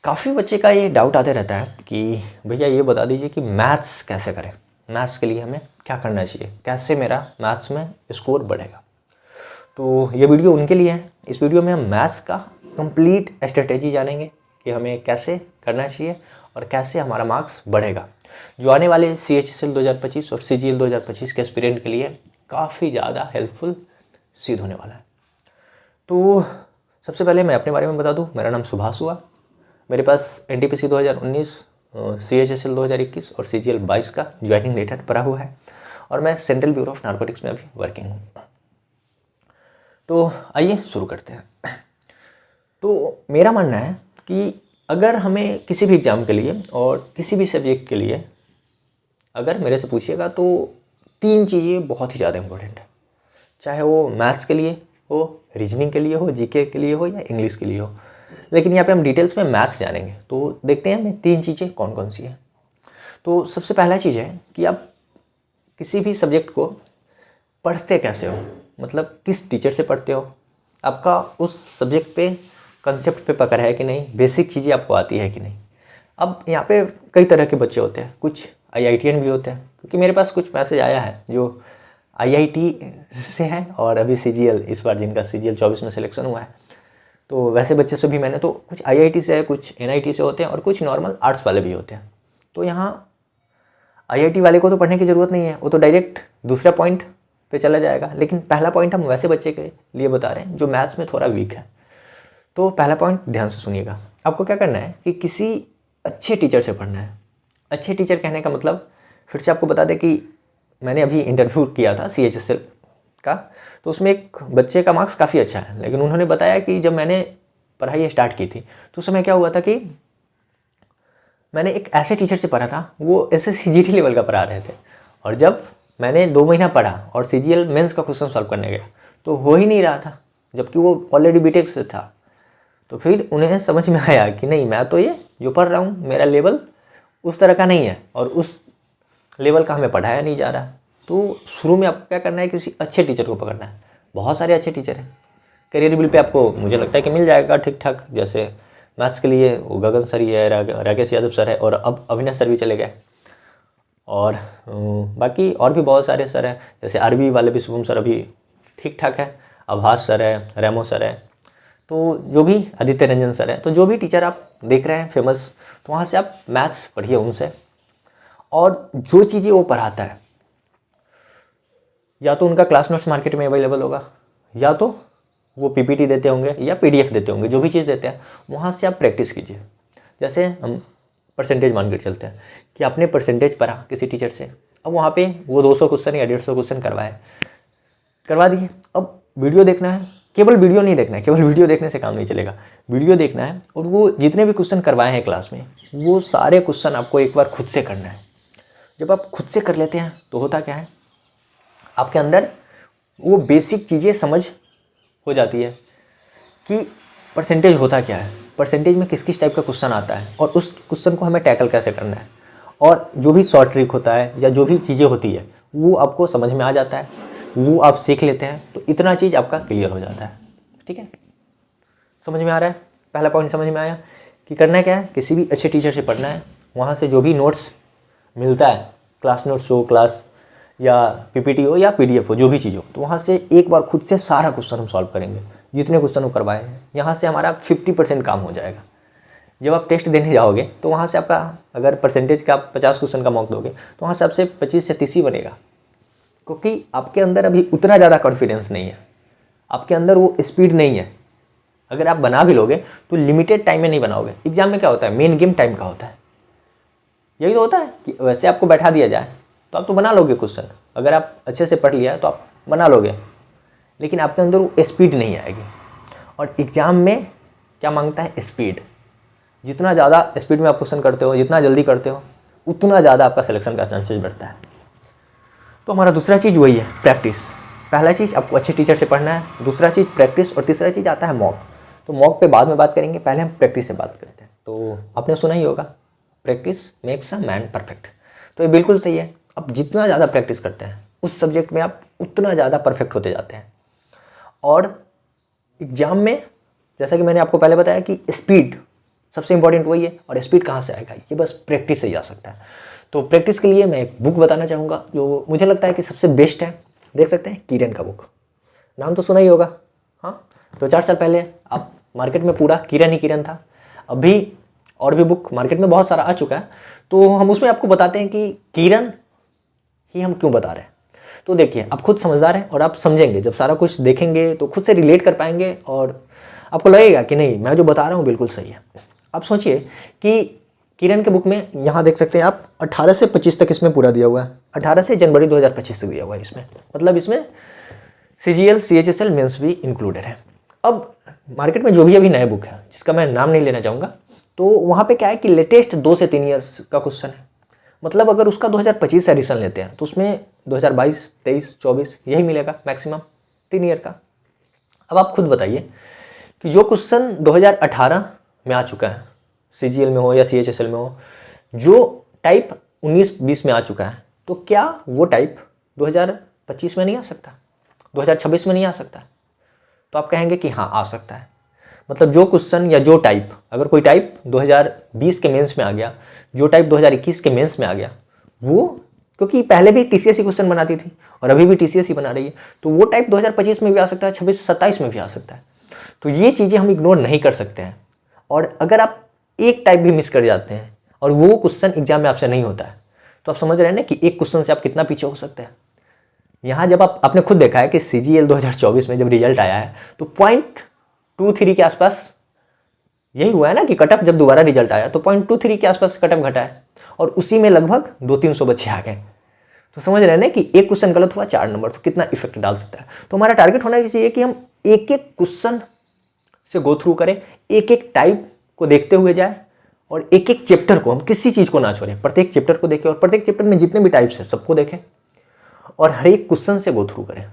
काफ़ी बच्चे का ये डाउट आते रहता है कि भैया ये बता दीजिए कि मैथ्स कैसे करें, मैथ्स के लिए हमें क्या करना चाहिए, कैसे मेरा मैथ्स में स्कोर बढ़ेगा। तो ये वीडियो उनके लिए है। इस वीडियो में हम मैथ्स का कंप्लीट स्ट्रेटेजी जानेंगे कि हमें कैसे करना चाहिए और कैसे हमारा मार्क्स बढ़ेगा, जो आने वाले CHSL 2025 और CGL 2025 के एस्पिरेंट के लिए काफ़ी ज़्यादा हेल्पफुल सिद्ध होने वाला है। तो सबसे पहले मैं अपने बारे में बता दूं, मेरा नाम सुभाष हुआ। मेरे पास NTPC 2019, CHSL 2021 और CGL 22 का ज्वाइनिंग लेटर पड़ा हुआ है और मैं सेंट्रल ब्यूरो ऑफ नारकोटिक्स में अभी वर्किंग हूँ। तो आइए शुरू करते हैं। तो मेरा मानना है कि अगर हमें किसी भी एग्ज़ाम के लिए और किसी भी सब्जेक्ट के लिए अगर मेरे से पूछिएगा तो 3 चीज़ें बहुत ही ज़्यादा इम्पोर्टेंट है, चाहे वो मैथ्स के लिए हो, रीजनिंग के लिए हो, जीके के लिए हो या इंग्लिश के लिए हो। लेकिन यहाँ पे हम डिटेल्स में मैथ्स जानेंगे, तो देखते हैं हमें 3 चीज़ें कौन कौन सी हैं। तो सबसे पहला चीज़ है कि आप किसी भी सब्जेक्ट को पढ़ते कैसे हो, मतलब किस टीचर से पढ़ते हो, आपका उस सब्जेक्ट पे कंसेप्ट पे पकड़ है कि नहीं, बेसिक चीज़ें आपको आती है कि नहीं। अब यहाँ पे कई तरह के बच्चे होते हैं, कुछ IITian भी होते हैं, क्योंकि मेरे पास कुछ मैसेज आया है जो IIT से है और अभी CGL इस बार जिनका CGL 24 में सिलेक्शन हुआ है, तो वैसे बच्चे से भी मैंने, तो कुछ IIT से है, कुछ NIT से होते हैं और कुछ नॉर्मल आर्ट्स वाले भी होते हैं। तो यहाँ IIT वाले को तो पढ़ने की ज़रूरत नहीं है, वो तो डायरेक्ट दूसरा पॉइंट पे चला जाएगा। लेकिन पहला पॉइंट हम वैसे बच्चे के लिए बता रहे हैं जो मैथ्स में थोड़ा वीक है। तो पहला पॉइंट ध्यान से सुनिएगा, आपको क्या करना है कि किसी अच्छे टीचर से पढ़ना है। अच्छे टीचर कहने का मतलब, फिर से आपको बता दें कि मैंने अभी इंटरव्यू किया था CHSL का, तो उसमें एक बच्चे का मार्क्स काफ़ी अच्छा है, लेकिन उन्होंने बताया कि जब मैंने पढ़ाई स्टार्ट की थी तो उस समय क्या हुआ था कि मैंने एक ऐसे टीचर से पढ़ा था, वो SSC GT लेवल का पढ़ा रहे थे, और जब मैंने 2 महीना पढ़ा और CGL मेंस का क्वेश्चन सॉल्व करने गया तो हो ही नहीं रहा था, जबकि वो ऑलरेडी BTech से था। तो फिर उन्हें समझ में आया कि नहीं, मैं तो ये जो पढ़ रहा हूँ मेरा लेवल उस तरह का नहीं है और उस लेवल का हमें पढ़ाया नहीं जा रहा। तो शुरू में आपको क्या करना है, किसी अच्छे टीचर को पकड़ना है। बहुत सारे अच्छे टीचर हैं, करियर बिल पे आपको मुझे लगता है कि मिल जाएगा ठीक ठाक। जैसे मैथ्स के लिए वो गगन सर ही है, राकेश यादव सर है, और अब अविनाश सर भी चले गए, और बाकी और भी बहुत सारे सर हैं। जैसे RB वाले भी शुभम सर अभी ठीक ठाक है, आभास सर है, रेमो सर है, तो जो भी आदित्य रंजन सर है, तो जो भी टीचर आप देख रहे हैं फेमस, तो वहाँ से आप मैथ्स पढ़िए उनसे। और जो चीज़ें वो पढ़ाता है, या तो उनका क्लास नोट्स मार्केट में अवेलेबल होगा, या तो वो PPT देते होंगे या PDF देते होंगे, जो भी चीज़ देते हैं वहाँ से आप प्रैक्टिस कीजिए। जैसे हम परसेंटेज मान कर चलते हैं कि आपने परसेंटेज पढ़ा किसी टीचर से, अब वहाँ पे वो 200 क्वेश्चन या 150 क्वेश्चन करवा दिए। अब वीडियो देखना है, केवल वीडियो नहीं देखना है, केवल वीडियो देखने से काम नहीं चलेगा, वीडियो देखना है और वो जितने भी क्वेश्चन करवाए हैं क्लास में, वो सारे क्वेश्चन आपको एक बार खुद से करना है। जब आप खुद से कर लेते हैं तो होता क्या है, आपके अंदर वो बेसिक चीज़ें समझ हो जाती है कि परसेंटेज होता क्या है, परसेंटेज में किस किस टाइप का क्वेश्चन आता है और उस क्वेश्चन को हमें टैकल कैसे करना है, और जो भी शॉर्ट ट्रिक होता है या जो भी चीज़ें होती है वो आपको समझ में आ जाता है, वो आप सीख लेते हैं, तो इतना चीज़ आपका क्लियर हो जाता है। ठीक है, समझ में आ रहा है? पहला पॉइंट समझ में आया कि करना क्या है, किसी भी अच्छे टीचर से पढ़ना है, वहाँ से जो भी नोट्स मिलता है, क्लास नोट्स हो, क्लास या PPT हो या PDF हो, जो भी चीज़ हो, तो वहाँ से एक बार खुद से सारा क्वेश्चन हम सॉल्व करेंगे, जितने क्वेश्चन वो करवाए हैं। यहाँ से हमारा 50% काम हो जाएगा। जब आप टेस्ट देने जाओगे तो वहाँ से आपका, अगर परसेंटेज का आप 50 क्वेश्चन का मॉक दोगे तो वहाँ से आपसे 25 से 30 ही बनेगा, क्योंकि आपके अंदर अभी उतना ज़्यादा कॉन्फिडेंस नहीं है, आपके अंदर वो स्पीड नहीं है। अगर आप बना भी लोगे तो लिमिटेड टाइम में नहीं बनाओगे। एग्जाम में क्या होता है, मेन गेम टाइम का होता है। यही तो होता है कि वैसे आपको बैठा दिया जाए तो आप तो बना लोगे क्वेश्चन, अगर आप अच्छे से पढ़ लिया है तो आप बना लोगे, लेकिन आपके अंदर वो स्पीड नहीं आएगी। और एग्ज़ाम में क्या मांगता है, स्पीड। जितना ज़्यादा स्पीड में आप क्वेश्चन करते हो, जितना जल्दी करते हो, उतना ज़्यादा आपका सिलेक्शन का चांसेस बढ़ता है। तो हमारा दूसरा चीज़ वही है, प्रैक्टिस। पहला चीज़ आपको अच्छे टीचर से पढ़ना है, दूसरा चीज़ प्रैक्टिस, और तीसरा चीज़ आता है मॉक। तो मॉक पे बाद में बात करेंगे, पहले हम प्रैक्टिस से बात करते हैं। तो आपने सुना ही होगा, practice makes a man perfect. तो ये बिल्कुल सही है। अब जितना ज़्यादा प्रैक्टिस करते हैं उस सब्जेक्ट में आप उतना ज़्यादा परफेक्ट होते जाते हैं। और एग्ज़ाम में, जैसा कि मैंने आपको पहले बताया कि स्पीड सबसे इंपॉर्टेंट वही है। और स्पीड कहाँ से आएगा, ये बस प्रैक्टिस से ही आ सकता है। तो प्रैक्टिस के लिए मैं एक बुक बताना चाहूँगा जो मुझे लगता है कि सबसे बेस्ट है। देख सकते हैं किरण का बुक, नाम तो सुना ही होगा। हाँ, 2-4 साल पहले आप मार्केट में पूरा किरण ही किरण था। अभी और भी बुक मार्केट में बहुत सारा आ चुका है, तो हम उसमें आपको बताते हैं कि किरण ही हम क्यों बता रहे हैं। तो देखिए, आप खुद समझदार हैं और आप समझेंगे, जब सारा कुछ देखेंगे तो खुद से रिलेट कर पाएंगे और आपको लगेगा कि नहीं, मैं जो बता रहा हूँ बिल्कुल सही है। आप सोचिए कि किरण के बुक में यहाँ देख सकते हैं आप 18 से 25 तक इसमें पूरा दिया हुआ है। 18 से जनवरी 2025 तक दिया हुआ है इसमें, मतलब इसमें CGL CHSL मेंस भी इंक्लूडेड है। अब मार्केट में जो भी अभी नए बुक है, जिसका मैं नाम नहीं लेना चाहूँगा, तो वहाँ पे क्या है कि लेटेस्ट 2 से 3 ईयर्स का क्वेश्चन है। मतलब अगर उसका 2025 एडिशन लेते हैं तो उसमें 2022, 23, 24 यही मिलेगा मैक्सिमम 3 ईयर का। अब आप खुद बताइए कि जो क्वेश्चन 2018 में आ चुका है, CGL में हो या CHSL में हो, जो टाइप 19-20 में आ चुका है, तो क्या वो टाइप 2025 में नहीं आ सकता, 2026 में नहीं आ सकता? तो आप कहेंगे कि हाँ, आ सकता है। मतलब जो क्वेश्चन या जो टाइप, अगर कोई टाइप 2020 के मेंस में आ गया, जो टाइप 2021 के मेंस में आ गया, वो क्योंकि पहले भी TCS ही क्वेश्चन बनाती थी और अभी भी TCS ही बना रही है, तो वो टाइप 2025 में भी आ सकता है, 26-27 में भी आ सकता है। तो ये चीज़ें हम इग्नोर नहीं कर सकते हैं। और अगर आप एक टाइप भी मिस कर जाते हैं और वो क्वेश्चन एग्जाम में आपसे नहीं होता है, तो आप समझ रहे हैं ना कि एक क्वेश्चन से आप कितना पीछे हो सकते हैं। यहाँ जब आपने खुद देखा है कि CGL 2024 में जब रिजल्ट आया है तो 0.23 के आसपास यही हुआ है ना कि कटअप जब दोबारा रिजल्ट आया तो 0.23 के आसपास कटअप घटा है और उसी में लगभग 200-300 बच्चे आ गए। तो समझ रहे हैं ना कि एक क्वेश्चन गलत हुआ 4 नंबर, तो कितना इफेक्ट डाल सकता है। तो हमारा टारगेट होना चाहिए कि हम एक एक क्वेश्चन से गो थ्रू करें, एक एक टाइप को देखते हुए जाए और एक एक चैप्टर को, हम किसी चीज़ को ना छोड़ें, प्रत्येक चैप्टर को देखें और प्रत्येक चैप्टर में जितने भी टाइप्स हैं सबको देखें और हर एक क्वेश्चन से गो थ्रू करें।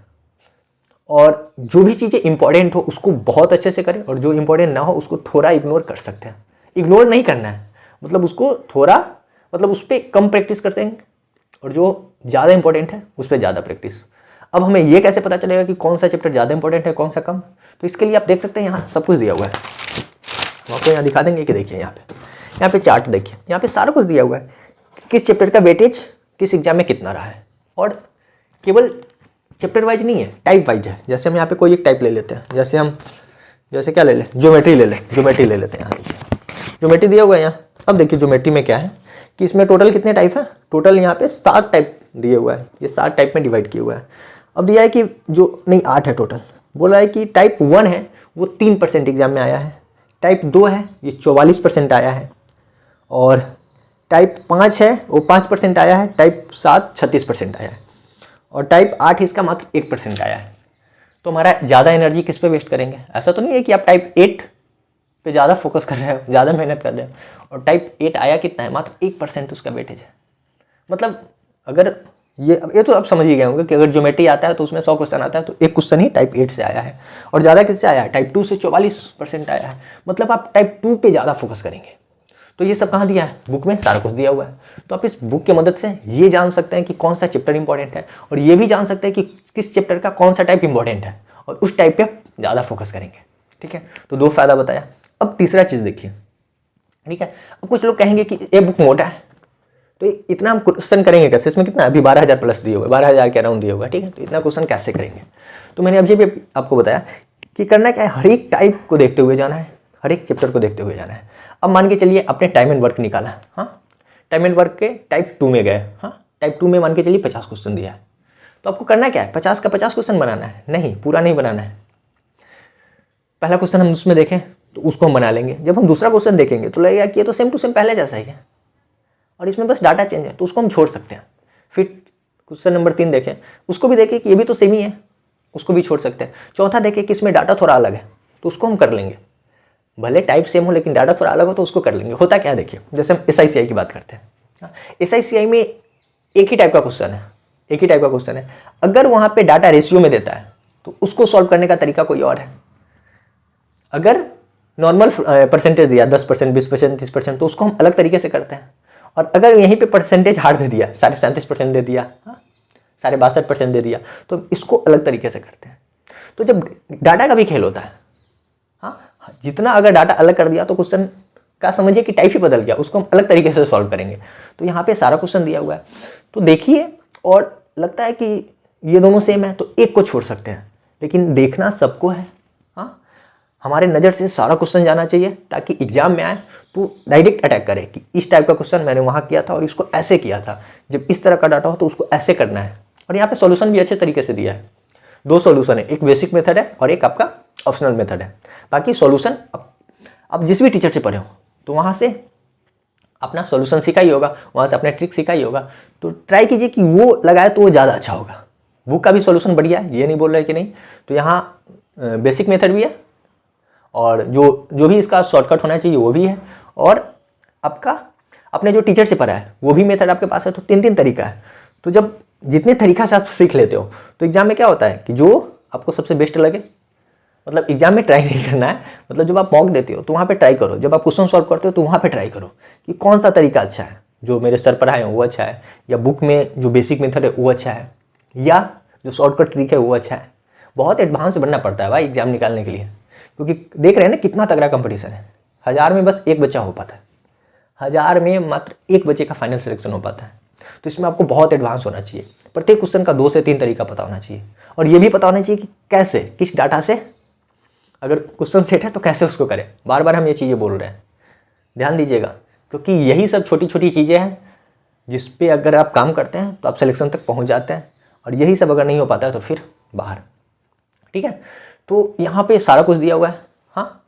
और जो भी चीज़ें इंपॉर्टेंट हो उसको बहुत अच्छे से करें और जो इंपॉर्टेंट ना हो उसको थोड़ा इग्नोर कर सकते हैं। इग्नोर नहीं करना है, मतलब उसको थोड़ा, मतलब उस पर कम प्रैक्टिस करते हैं और जो ज़्यादा इंपॉर्टेंट है उस पर ज़्यादा प्रैक्टिस। अब हमें ये कैसे पता चलेगा कि कौन सा चैप्टर ज़्यादा इंपॉर्टेंट है, कौन सा कम? तो इसके लिए आप देख सकते हैं यहाँ सब कुछ दिया हुआ है। हम आपको यहाँ दिखा देंगे कि देखिए यहाँ पे चार्ट देखिए, यहाँ पे सारा कुछ दिया हुआ है, किस चैप्टर का वेटेज किस एग्जाम में कितना रहा है। और केवल चैप्टर वाइज नहीं है, टाइप वाइज है। जैसे हम यहाँ पे कोई एक टाइप ले लेते हैं, जैसे क्या ले लें, ज्योमेट्री ले लेते हैं। यहाँ ज्योमेट्री दिया हुआ है यहाँ। अब देखिए ज्योमेट्री में क्या है कि इसमें टोटल कितने टाइप है, टोटल यहाँ पे 7 टाइप दिए हुआ है, ये 7 टाइप में डिवाइड किया हुआ है। अब दिया है कि जो नहीं 8 है टोटल, बोला है कि टाइप 1 है वो 3% एग्जाम में आया है, टाइप 2 है ये 44% आया है, और टाइप 5 है वो 5% आया है, टाइप 7 36% आया है, और टाइप 8 इसका मात्र 1% आया है। तो हमारा ज़्यादा एनर्जी किस पे वेस्ट करेंगे? ऐसा तो नहीं है कि आप टाइप 8 पे ज़्यादा फोकस कर रहे हो, ज़्यादा मेहनत कर रहे हो, और टाइप 8 आया कितना है, मात्र 1% उसका वेटेज है। मतलब अगर ये तो आप समझ ही गए होंगे कि अगर ज्योमेट्री आता है तो उसमें 100 क्वेश्चन आता है तो एक क्वेश्चन ही टाइप 8 से आया है, और ज़्यादा किससे आया है, टाइप 2 से 44% आया है। मतलब आप टाइप 2 पे ज़्यादा फोकस करेंगे। तो ये सब कहाँ दिया है, बुक में सारा कुछ दिया हुआ है। तो आप इस बुक की मदद से ये जान सकते हैं कि कौन सा चैप्टर इंपॉर्टेंट है, और ये भी जान सकते हैं कि किस चैप्टर का कौन सा टाइप इंपॉर्टेंट है, और उस टाइप पे ज़्यादा फोकस करेंगे। ठीक है, तो 2 फायदा बताया। अब तीसरा चीज़ देखिए, ठीक है। अब कुछ लोग कहेंगे कि ये बुक मोटा है, तो इतना हम क्वेश्चन करेंगे कैसे? इसमें कितना अभी 12,000 प्लस दिए हुए, 12,000 के अराउंड दिया हुआ है, ठीक है। तो इतना क्वेश्चन कैसे करेंगे? तो मैंने अभी भी आपको बताया कि करना क्या है, हर एक टाइप को देखते हुए जाना है, हर एक चैप्टर को देखते हुए जाना है। अब मान के चलिए आपने टाइम एंड वर्क निकाला, हाँ, टाइम एंड वर्क के टाइप 2 में गए, हाँ, टाइप 2 में मान के चलिए 50 क्वेश्चन दिया है, तो आपको करना क्या है, 50 का 50 क्वेश्चन बनाना है? नहीं, पूरा नहीं बनाना है। पहला क्वेश्चन हम उसमें देखें तो उसको हम बना लेंगे, जब हम दूसरा क्वेश्चन देखेंगे तो लगेगा कि ये तो सेम टू सेम पहले जैसा ही है और इसमें बस डाटा चेंज है, तो उसको हम छोड़ सकते हैं। फिर क्वेश्चन नंबर 3 देखें, उसको भी देखें कि ये भी तो सेम ही है, उसको भी छोड़ सकते हैं। चौथा देखें कि इसमें डाटा थोड़ा अलग है, तो उसको हम कर लेंगे, भले टाइप सेम हो लेकिन डाटा थोड़ा अलग हो तो उसको कर लेंगे। होता क्या है देखिए, जैसे हम SICI की बात करते हैं, SICI में एक ही टाइप का क्वेश्चन है, अगर वहाँ पे डाटा रेशियो में देता है तो उसको सॉल्व करने का तरीका कोई और है। अगर नॉर्मल परसेंटेज दिया 10%, 20%, 30%, तो उसको हम अलग तरीके से करते हैं। और अगर यहीं पे परसेंटेज हार्ड दे दिया, 37.5% दे दिया, 62% दे दिया, तो इसको अलग तरीके से करते हैं। तो जब डाटा का भी खेल होता है, हाँ, जितना अगर डाटा अलग कर दिया तो क्वेश्चन का समझिए कि टाइप ही बदल गया, उसको हम अलग तरीके से सॉल्व करेंगे। तो यहाँ पे सारा क्वेश्चन दिया हुआ है, तो देखिए और लगता है कि ये दोनों सेम है तो एक को छोड़ सकते हैं, लेकिन देखना सबको है। हाँ, हमारे नज़र से सारा क्वेश्चन जाना चाहिए ताकि एग्जाम में आए तो डायरेक्ट अटैक करे कि इस टाइप का क्वेश्चन मैंने वहाँ किया था और इसको ऐसे किया था, जब इस तरह का डाटा हो तो उसको ऐसे करना है। और यहाँ पे सॉल्यूशन भी अच्छे तरीके से दिया है, 2 सॉल्यूशन है, एक बेसिक मेथड है और एक आपका ऑप्शनल मेथड है। बाकी सॉल्यूशन अब जिस भी टीचर से पढ़े हो तो वहाँ से अपना सॉल्यूशन सीखा ही होगा, वहाँ से अपना ट्रिक सीखा ही होगा, तो ट्राई कीजिए कि वो लगाए तो वो ज़्यादा अच्छा होगा। बुक का भी सॉल्यूशन बढ़िया है, ये नहीं बोल रहे कि नहीं। तो यहाँ बेसिक मेथड भी है और जो भी इसका शॉर्टकट होना चाहिए वो भी है, और आपका अपने जो टीचर से पढ़ा है वो भी मेथड आपके पास है। तो 3 तरीका है। तो जब जितने तरीका से आप सीख लेते हो तो एग्जाम में क्या होता है कि जो आपको सबसे बेस्ट लगे, मतलब एग्जाम में ट्राई नहीं करना है, मतलब जब आप मॉक देते हो तो वहाँ पे ट्राई करो, जब आप क्वेश्चन सॉल्व करते हो तो वहाँ पे ट्राई करो कि कौन सा तरीका अच्छा है, जो मेरे सर पढ़ाए हैं वो अच्छा है, या बुक में जो बेसिक मेथड है वो अच्छा है, या जो शॉर्टकट ट्रिक है वो अच्छा है। बहुत एडवांस बनना पड़ता है भाई एग्जाम निकालने के लिए, क्योंकि देख रहे हैं ना कितना तगड़ा कंपटीशन है। 1000 में बस एक बच्चा हो पाता है, 1000 में मात्र एक बच्चे का फाइनल सिलेक्शन हो पाता है। तो इसमें आपको बहुत एडवांस होना चाहिए, प्रत्येक क्वेश्चन का 2 से 3 तरीका पता होना चाहिए, और ये भी पता होना चाहिए कि कैसे, किस डाटा से, अगर क्वेश्चन सेट है तो कैसे उसको करें। बार बार हम ये चीज़ें बोल रहे हैं, ध्यान दीजिएगा, क्योंकि यही सब छोटी छोटी चीज़ें हैं जिस पे अगर आप काम करते हैं तो आप सिलेक्शन तक पहुंच जाते हैं, और यही सब अगर नहीं हो पाता है तो फिर बाहर। ठीक है, तो यहाँ पे सारा कुछ दिया हुआ है। हाँ,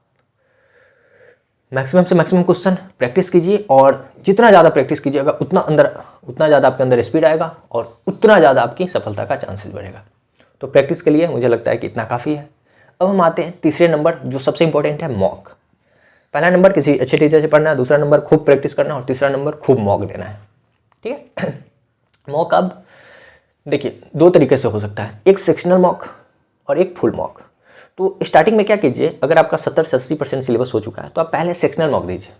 मैक्सिमम से मैक्सिमम क्वेश्चन प्रैक्टिस कीजिए, और जितना ज़्यादा प्रैक्टिस कीजिएगा उतना ज़्यादा आपके अंदर स्पीड आएगा और उतना ज़्यादा आपकी सफलता का चांसेस बढ़ेगा। तो प्रैक्टिस के लिए मुझे लगता है कि इतना काफ़ी है। अब हम आते हैं तीसरे नंबर, जो सबसे इंपॉर्टेंट है, मॉक। पहला नंबर किसी अच्छे टीचर से पढ़ना है, दूसरा नंबर खूब प्रैक्टिस करना, और तीसरा नंबर खूब मॉक देना है। ठीक है। मॉक अब देखिए 2 तरीके से हो सकता है, एक सेक्शनल मॉक और एक फुल मॉक। तो स्टार्टिंग में क्या कीजिए, अगर आपका 70 से 80% सिलेबस हो चुका है तो आप पहले सेक्शनल मॉक दीजिए।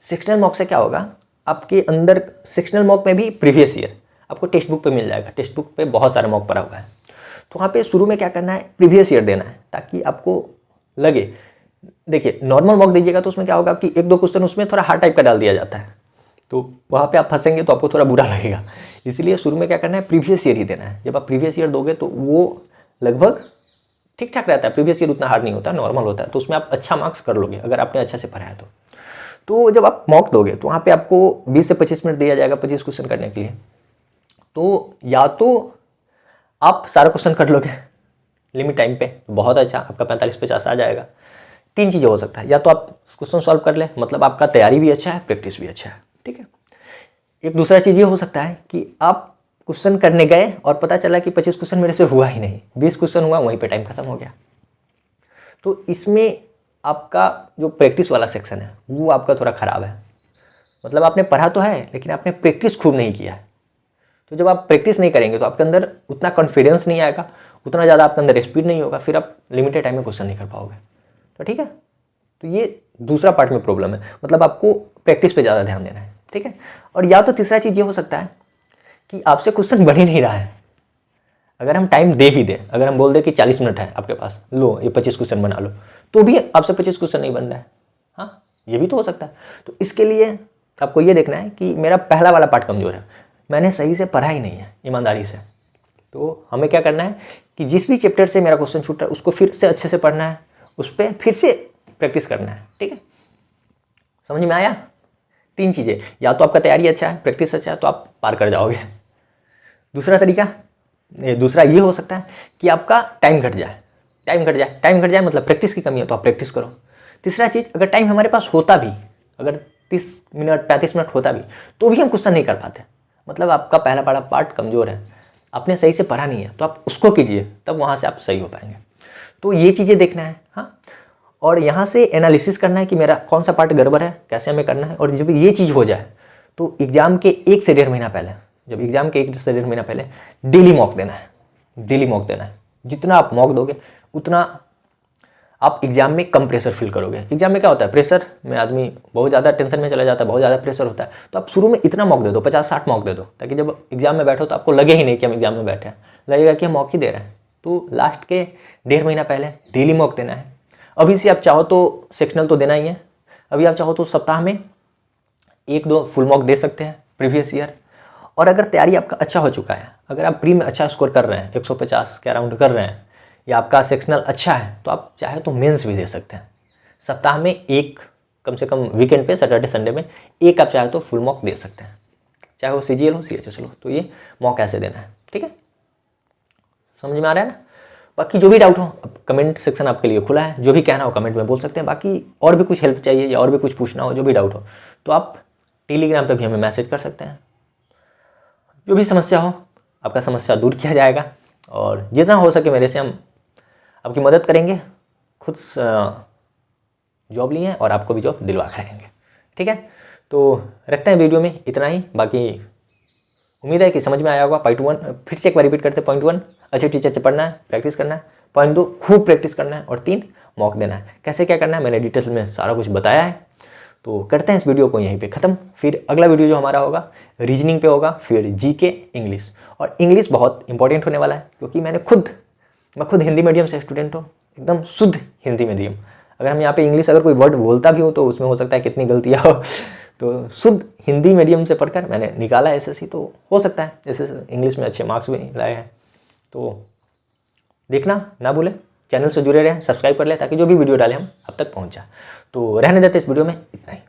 सेक्शनल मॉक से क्या होगा, आपके अंदर सेक्शनल मॉक में भी प्रीवियस ईयर आपको टेक्स्ट बुक पे मिल जाएगा, टेक्स्ट बुक पे बहुत सारा मॉक पड़ा हुआ है। तो वहाँ पे शुरू में क्या करना है, प्रीवियस ईयर देना है, ताकि आपको लगे। देखिए नॉर्मल मॉक दीजिएगा तो उसमें क्या होगा कि 1-2 क्वेश्चन उसमें थोड़ा हार्ड टाइप का डाल दिया जाता है, तो वहाँ पे आप फंसेंगे तो आपको थोड़ा बुरा लगेगा। इसलिए शुरू में क्या करना है, प्रीवियस ईयर ही देना है। जब आप प्रीवियस ईयर दोगे तो वो लगभग ठीक ठाक रहता है, प्रीवियस ईयर उतना हार्ड नहीं होता, नॉर्मल होता है, तो उसमें आप अच्छा मार्क्स कर लोगे अगर आपने अच्छा से पढ़ा है तो जब आप मॉक दोगे तो वहाँ पे आपको 20 से 25 मिनट दिया जाएगा 25 क्वेश्चन करने के लिए। तो या तो आप सारा क्वेश्चन कर लोगे लिमिट टाइम पे, बहुत अच्छा, आपका 45-50 आ जाएगा। 3 चीज़ें हो सकता है, या तो आप क्वेश्चन सॉल्व कर लें, मतलब आपका तैयारी भी अच्छा है, प्रैक्टिस भी अच्छा है। ठीक है। एक दूसरा चीज़ ये हो सकता है कि आप क्वेश्चन करने गए और पता चला कि 25 क्वेश्चन मेरे से हुआ ही नहीं, 20 क्वेश्चन हुआ, वहीं पे टाइम खत्म हो गया। तो इसमें आपका जो प्रैक्टिस वाला सेक्शन है वो आपका थोड़ा ख़राब है, मतलब आपने पढ़ा तो है लेकिन आपने प्रैक्टिस खूब नहीं किया है। तो जब आप प्रैक्टिस नहीं करेंगे तो आपके अंदर उतना कॉन्फिडेंस नहीं आएगा, उतना ज़्यादा आपके अंदर स्पीड नहीं होगा, फिर आप लिमिटेड टाइम में क्वेश्चन नहीं कर पाओगे। तो ठीक है, तो ये दूसरा पार्ट में प्रॉब्लम है, मतलब आपको प्रैक्टिस पे ज़्यादा ध्यान देना है। ठीक है। और या तो तीसरा चीज़ ये हो सकता है कि आपसे क्वेश्चन बन ही नहीं रहा है, अगर हम टाइम दे भी दें, अगर हम बोल दें कि 40 मिनट है आपके पास, लो ये 25 क्वेश्चन बना लो, तो भी आपसे 25 क्वेश्चन नहीं बन रहा है। हाँ, ये भी तो हो सकता है। तो इसके लिए आपको ये देखना है कि मेरा पहला वाला पार्ट कमज़ोर है, मैंने सही से पढ़ा ही नहीं है ईमानदारी से। तो हमें क्या करना है कि जिस भी चैप्टर से मेरा क्वेश्चन छूट रहा है उसको फिर से अच्छे से पढ़ना है, उस पर फिर से प्रैक्टिस करना है। ठीक है, समझ में आया? 3 चीज़ें, या तो आपका तैयारी अच्छा है, प्रैक्टिस अच्छा है, तो आप पार कर जाओगे। दूसरा ये हो सकता है कि आपका टाइम घट जाए मतलब प्रैक्टिस की कमी है तो आप प्रैक्टिस करो। तीसरा चीज़, अगर टाइम हमारे पास होता भी, अगर 30 मिनट 35 मिनट होता भी, तो भी हम क्वेश्चन नहीं कर पाते, मतलब आपका पहला बड़ा पार्ट कमज़ोर है, आपने सही से पढ़ा नहीं है, तो आप उसको कीजिए, तब वहाँ से आप सही हो पाएंगे। तो ये चीज़ें देखना है। हाँ, और यहाँ से एनालिसिस करना है कि मेरा कौन सा पार्ट गड़बड़ है, कैसे हमें करना है। और जब ये चीज़ हो जाए तो एग्ज़ाम के 1 से 1.5 महीना पहले, जब एग्ज़ाम के 1 से 1.5 महीना पहले डेली मॉक देना है। जितना आप मॉक दोगे उतना आप एग्जाम में कम प्रेशर फील करोगे। एग्जाम में क्या होता है, प्रेशर में आदमी बहुत ज़्यादा टेंशन में चला जाता है, बहुत ज़्यादा प्रेशर होता है। तो आप शुरू में इतना मॉक दे दो, 50-60 मॉक दे दो, ताकि जब एग्जाम में बैठो तो आपको लगे ही नहीं कि हम एग्जाम में बैठे हैं, लगेगा कि हम मॉक ही दे रहे हैं। तो लास्ट के 1.5 महीना पहले डेली मॉक देना है। अभी से आप चाहो तो सेक्शनल तो देना ही है, अभी आप चाहो तो सप्ताह में 1-2 फुल मॉक दे सकते हैं प्रीवियस ईयर। और अगर तैयारी आपका अच्छा हो चुका है, अगर आप प्री में अच्छा स्कोर कर रहे हैं, 150 के अराउंड कर रहे हैं, या आपका सेक्शनल अच्छा है, तो आप चाहे तो मेंस भी दे सकते हैं। सप्ताह में एक, कम से कम वीकेंड पे सैटरडे संडे में एक आप चाहे तो फुल मॉक दे सकते हैं, चाहे वो CGL हो CHS हो। तो ये मॉक ऐसे देना है, ठीक है, समझ में आ रहा है ना। बाकी जो भी डाउट हो, अब कमेंट सेक्शन आपके लिए खुला है, जो भी कहना हो कमेंट में बोल सकते हैं। बाकी और भी कुछ हेल्प चाहिए या और भी कुछ पूछना हो, जो भी डाउट हो, तो आप टेलीग्राम पे भी हमें मैसेज कर सकते हैं। जो भी समस्या हो, आपका समस्या दूर किया जाएगा, और जितना हो सके मेरे से हम आपकी मदद करेंगे। खुद जॉब लिए हैं और आपको भी जॉब दिलवा कराएंगे, ठीक है। तो रखते हैं वीडियो में इतना ही। बाकी उम्मीद है कि समझ में आया होगा। पॉइंट 1 फिर से एक बार रिपीट करते हैं। पॉइंट 1 अच्छे टीचर से पढ़ना है, प्रैक्टिस करना है। पॉइंट 2 खूब प्रैक्टिस करना है। और 3 मॉक देना है। कैसे क्या करना है मैंने डिटेल्स में सारा कुछ बताया है। तो करते हैं इस वीडियो को यहीं पे ख़त्म। फिर अगला वीडियो जो हमारा होगा रीजनिंग पे होगा, फिर GK इंग्लिश। और इंग्लिश बहुत इंपॉर्टेंट होने वाला है, क्योंकि मैं खुद हिंदी मीडियम से स्टूडेंट हूँ, एकदम शुद्ध हिंदी मीडियम। अगर हम यहाँ पे इंग्लिश अगर कोई वर्ड बोलता भी हूँ तो उसमें हो सकता है कितनी गलतियाँ हो। तो शुद्ध हिंदी मीडियम से पढ़कर मैंने निकाला SSC, तो हो सकता है SSC इंग्लिश में अच्छे मार्क्स भी लाए हैं। तो देखना ना भूलें, चैनल से जुड़े रहें, सब्सक्राइब कर लें, ताकि जो भी वीडियो डालें हम अब तक पहुँच जाए। तो रहने देते इस वीडियो में इतना ही।